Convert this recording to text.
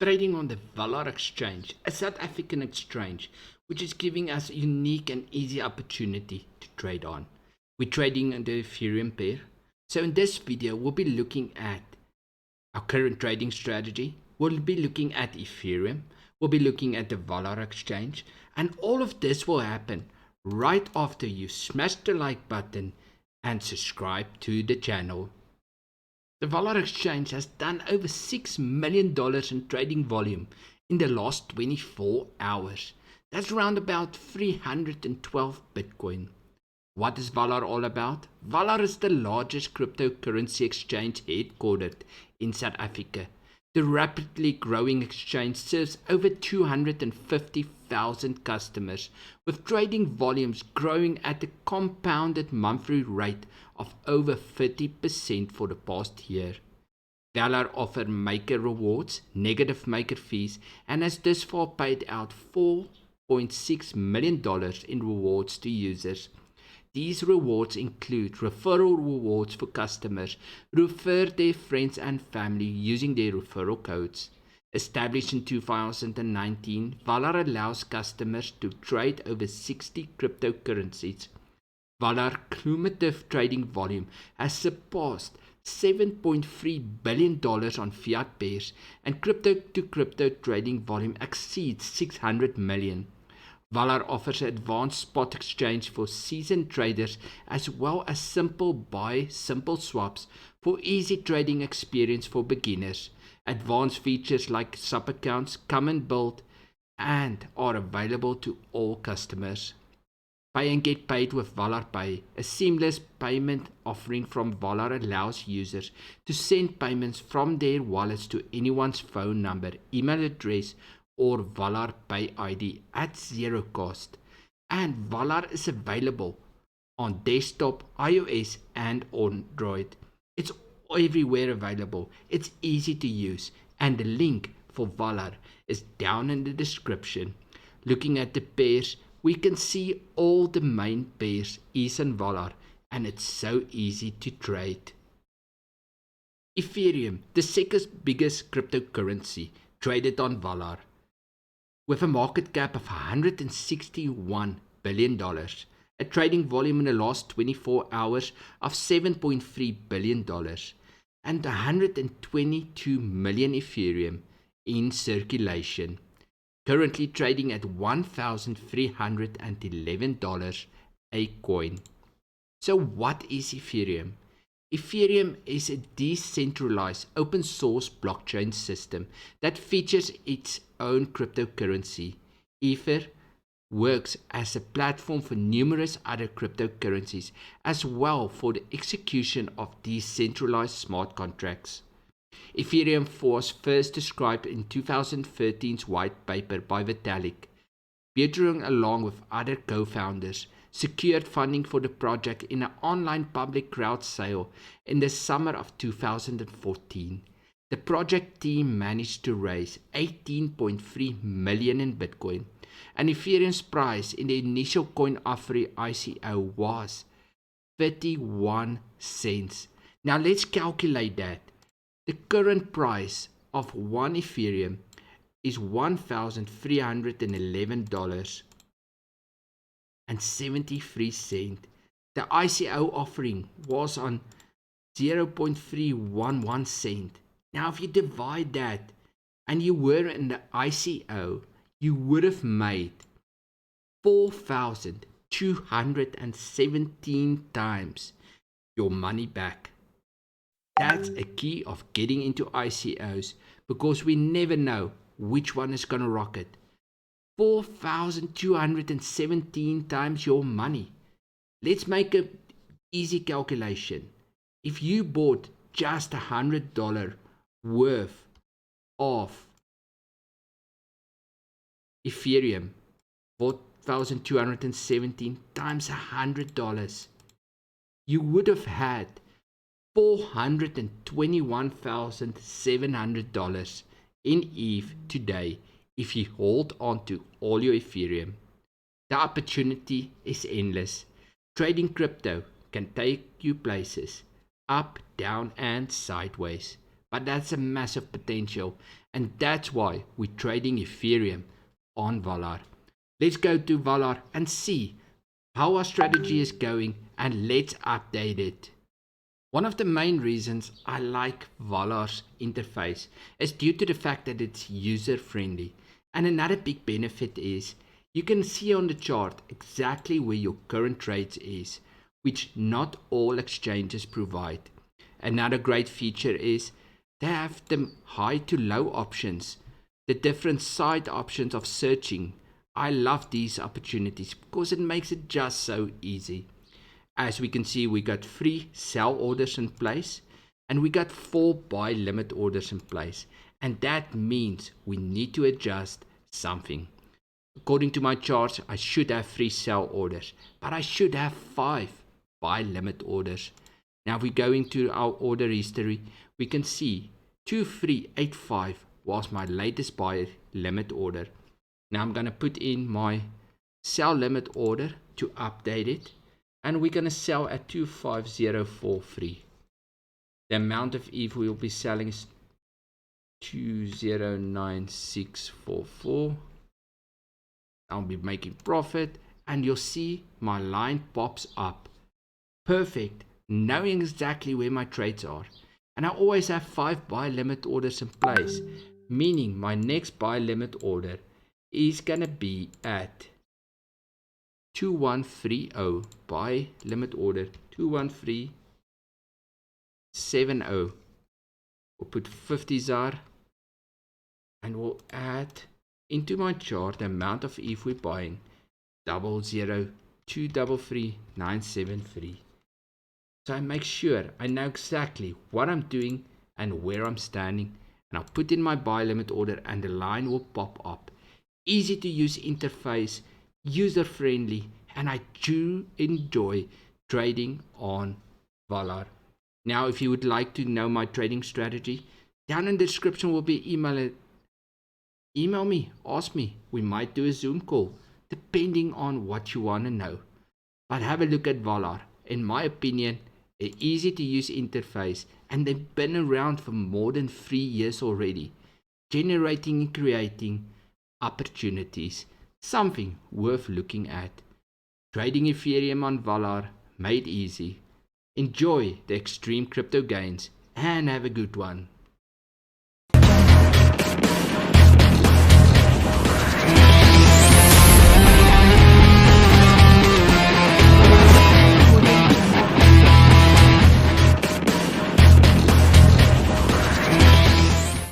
Trading on the VALR Exchange, a South African exchange, which is giving us a unique and easy opportunity to trade on. We're trading on the Ethereum pair. So in this video, we'll be looking at our current trading strategy. We'll be looking at Ethereum. We'll be looking at the VALR Exchange. And all of this will happen right after you smash the like button and subscribe to the channel. The VALR Exchange has done over $6 million in trading volume in the last 24 hours. That's around about 312 Bitcoin. What is VALR all about? VALR is the largest cryptocurrency exchange headquartered in South Africa. The rapidly growing exchange serves over 250,000 customers, with trading volumes growing at a compounded monthly rate of over 30% for the past year. VALR offers maker rewards, negative maker fees, and has thus far paid out $4.6 million in rewards to users. These rewards include referral rewards for customers who refer their friends and family using their referral codes. Established in 2019, VALR allows customers to trade over 60 cryptocurrencies. VALR cumulative trading volume has surpassed $7.3 billion on fiat pairs, and crypto-to-crypto trading volume exceeds 600 million. VALR offers advanced spot exchange for seasoned traders, as well as simple buy, simple swaps for easy trading experience for beginners. Advanced features like sub-accounts come inbuilt and are available to all customers. Pay and get paid with VALR Pay, a seamless payment offering from VALR, allows users to send payments from their wallets to anyone's phone number, email address, or VALR Pay ID at zero cost. And VALR is available on desktop, iOS, and Android. It's everywhere available. It's easy to use, and the link for VALR is down in the description. Looking at the pairs, we can see all the main pairs is in VALR, and it's so easy to trade. Ethereum, the second biggest cryptocurrency, traded on VALR, with a market cap of $161 billion, a trading volume in the last 24 hours of $7.3 billion, and 122 million Ethereum in circulation. Currently trading at $1,311 a coin. So what is Ethereum? Ethereum is a decentralized open source blockchain system that features its own cryptocurrency. Ether works as a platform for numerous other cryptocurrencies, as well for the execution of decentralized smart contracts. Ethereum was first described in 2013's white paper by Vitalik. Buterin, along with other co-founders, secured funding for the project in an online public crowd sale in the summer of 2014. The project team managed to raise 18.3 million in Bitcoin, and Ethereum's price in the initial coin offering ICO was 31 cents. Now let's calculate that. The current price of one Ethereum is $1,311.73. The ICO offering was on 0.311 cent. Now if you divide that and you were in the ICO, you would have made 4,217 times your money back. That's a key of getting into ICOs, because we never know which one is going to rocket. 4,217 times your money. Let's make an easy calculation. If you bought just $100 worth of Ethereum, 4,217 times $100, you would have had $421,700 in ETH today if you hold on to all your Ethereum. The opportunity is endless. Trading crypto can take you places, up, down, and sideways. but that's a massive potential, and that's why we're trading Ethereum on VALR. Let's go to VALR and see how our strategy is going, and let's update it. One of the main reasons I like VALR's interface is due to the fact that it's user friendly, and another big benefit is you can see on the chart exactly where your current trades is, which not all exchanges provide. Another great feature is they have the high to low options, the different side options of searching. I love these opportunities because it makes it just so easy. As we can see, we got 3 sell orders in place and we got 4 buy limit orders in place, and that means we need to adjust something. According to my charts, I should have 3 sell orders, but I should have 5 buy limit orders. Now if we go into our order history, we can see 2385 was my latest buy limit order. Now I'm going to put in my sell limit order to update it, and we're going to sell at 25043. The amount of ETH we will be selling is 209644. I'll be making profit, and you'll see my line pops up. Perfect, knowing exactly where my trades are. And I always have 5 buy limit orders in place, meaning my next buy limit order is going to be at 2130, buy limit order 21370. We'll put 50 ZAR and we'll add into my chart the amount of ETH we're buying, 002333973. So I make sure I know exactly what I'm doing and where I'm standing, and I'll put in my buy limit order and the line will pop up. Easy to use interface, user friendly, and I do enjoy trading on VALR. Now if you would like to know my trading strategy, down in the description will be email me, ask me. We might do a Zoom call depending on what you want to know. But have a look at VALR. In my opinion, an easy to use interface, and they've been around for more than 3 years already, generating and creating opportunities, something worth looking at. Trading Ethereum on VALR, made easy. Enjoy the extreme crypto gains and have a good one.